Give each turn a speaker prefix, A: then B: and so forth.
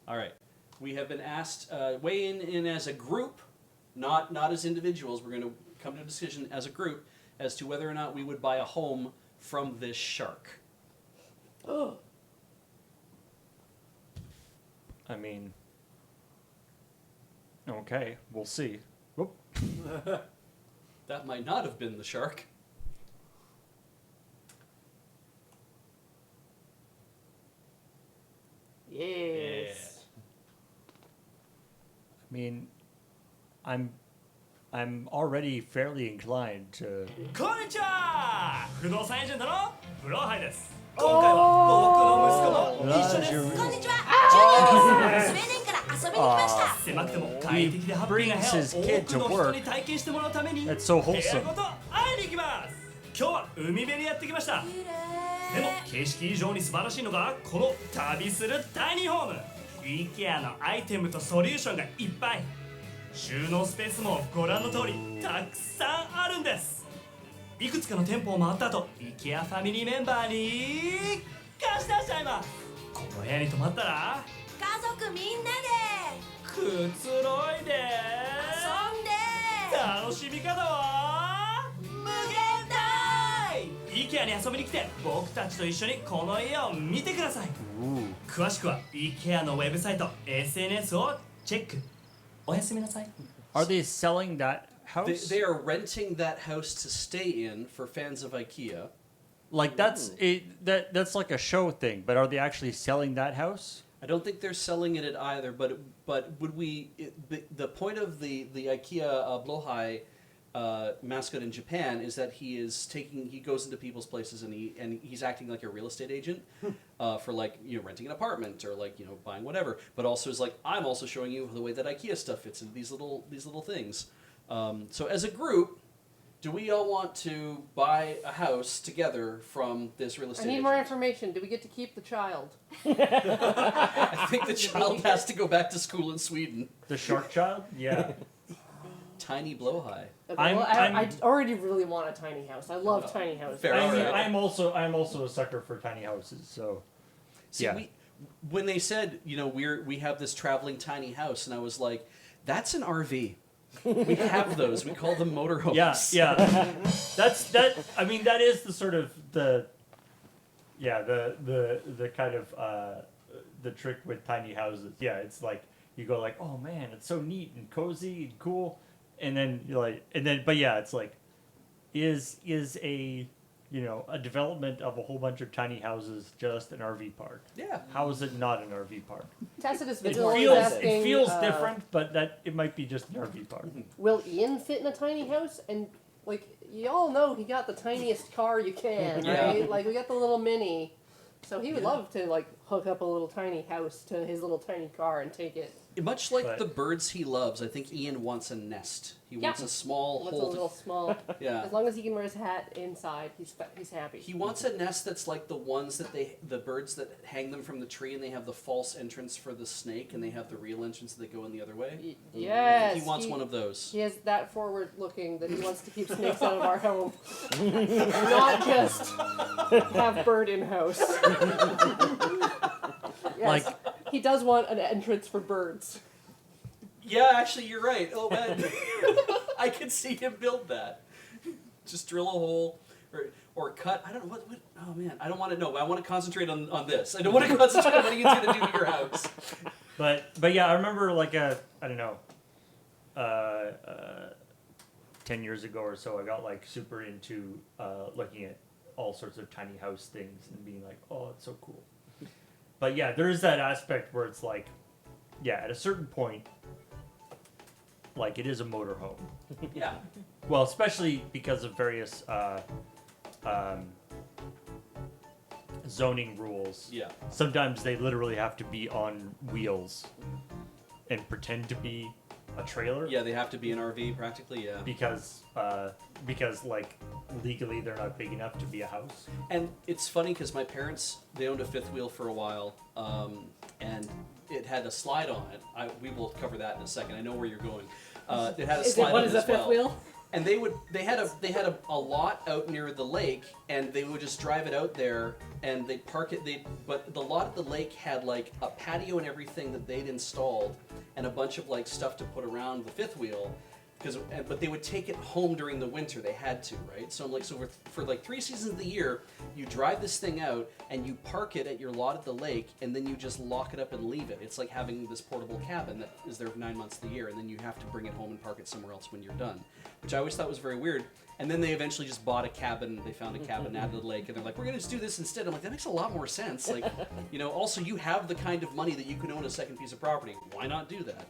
A: All right. We have been asked, weigh in as a group, not as individuals. We're going to come to a decision as a group as to whether or not we would buy a home from this shark.
B: Oh.
C: I mean, okay, we'll see. Whoop.
A: That might not have been the shark.
B: Yes.
C: I mean, I'm already fairly inclined to.
D: こんにちは不動産エージェントのブローハイです今回は僕の息子も一緒です
E: こんにちは、ジュニアです。スウェーデンから遊びに来ました。
D: 狭くても快適でハッピーな部屋を多くの人に体験してもらうために部屋
C: That's so
D: ご
C: wholesome.
D: と会いに行きます今日は海辺にやってきましたでも景色以上に素晴らしいのがこの旅するタイニーホーム IKEA のアイテムとソリューションがいっぱい収納スペースもご覧の通りたくさんあるんですいくつかの店舗を回った後 IKEA ファミリーメンバーに貸し出しちゃいますこの部屋に泊まったら
E: 家族みんなで
D: くつろいで
E: 遊んで
D: 楽しみ方は
E: 無限大
D: IKEA に遊びに来て僕たちと一緒にこの家を見てください詳しくは IKEA のウェブサイト SNS をチェックおやすみなさい
C: Are they selling that house?
A: They are renting that house to stay in for fans of IKEA.
C: Like that's that's like a show thing, but are they actually selling that house?
A: I don't think they're selling it at either, but would we? The point of the IKEA Blahaj mascot in Japan is that he goes into people's places and he's acting like a real estate agent for like renting an apartment or like buying whatever, but also is like I'm also showing you the way that IKEA stuff fits into these little things. So as a group, do we all want to buy a house together from this real estate
B: I need
A: agent?
B: more information. Do we get to keep the child?
A: I think the child has to go back to school in Sweden.
C: The shark child? Yeah.
A: Tiny Blahaj.
B: Okay,
C: I'm-
B: well,
C: I'm-
B: I already really want a tiny house. I love tiny houses.
A: Fair.
C: I mean,
A: Alright.
C: I'm also a sucker for tiny houses. So
A: See,
C: yeah.
A: when they said, we have this traveling tiny house, and I was like, that's an RV. We have those. We call them motorhomes.
C: Yeah. That. I mean, that is the sort of the kind of the trick with tiny houses. Yeah, it's like you go like, oh man, it's so neat and cozy and cool, and then you're like, but yeah, it's like, is a a development of a whole bunch of tiny houses just an RV park?
A: Yeah.
C: How is it not an RV park?
B: Tacitus
C: It
B: Vigil is
C: feels
B: asking,
C: different, but that it might be just an RV park.
B: Will Ian fit in a tiny house? And like you all know, he got the tiniest car you can,
A: Yeah.
B: right? Like we got the little mini, so he would love to like hook up a little tiny house to his little tiny car and take it.
A: Much like
C: But-
A: the birds he loves, I think Ian wants a nest. He wants a small
B: What's a
A: hole.
B: little small?
A: Yeah.
B: As long as he can wear his hat inside, he's happy.
A: He wants a nest that's like the ones that the birds that hang them from the tree, and they have the false entrance for the snake, and they have the real entrance that go in the other way.
B: Yes.
A: He wants one of those.
B: He has that forward looking that he wants to keep snakes out of our home. Not just have bird in house. Yes,
C: Like-
B: he does want an entrance for birds.
A: Yeah, actually, you're right. Oh man, I could see him build that. Just drill a hole, or cut. I don't know what. Oh man, I don't want to know. I want to concentrate on this. I don't want to concentrate on what he's going to do to your house.
C: But yeah, I remember like I don't know, 10 years ago or so, I got like super into looking at all sorts of tiny house things and being like, oh, it's so cool. But yeah, there is that aspect where it's like, yeah, at a certain point, like it is a motorhome.
A: Yeah.
C: Well, especially because of various zoning rules.
A: Yeah.
C: Sometimes they literally have to be on wheels and pretend to be a trailer.
A: Yeah, they have to be an RV practically. Yeah.
C: Because like legally they're not big enough to be a house.
A: And it's funny because my parents, they owned a fifth wheel for a while, and it had a slide on it. We will cover that in a second. I know where you're going. It had a slide on
B: What
A: it
B: is
A: as
B: a fifth
A: well.
B: wheel?
A: And they had a lot out near the lake, and they would just drive it out there, and they'd park it. But the lot at the lake had like a patio and everything that they'd installed, and a bunch of like stuff to put around the fifth wheel. But they would take it home during the winter. They had to, right? So for like 3 seasons of the year, you drive this thing out and you park it at your lot at the lake, and then you just lock it up and leave it. It's like having this portable cabin that is there 9 months of the year, and then you have to bring it home and park it somewhere else when you're done, which I always thought was very weird. And then they eventually just bought a cabin. They found a cabin out of the lake, and they're like, we're going to just do this instead. I'm like, that makes a lot more sense. Like, also you have the kind of money that you can own a second piece of property. Why not do that?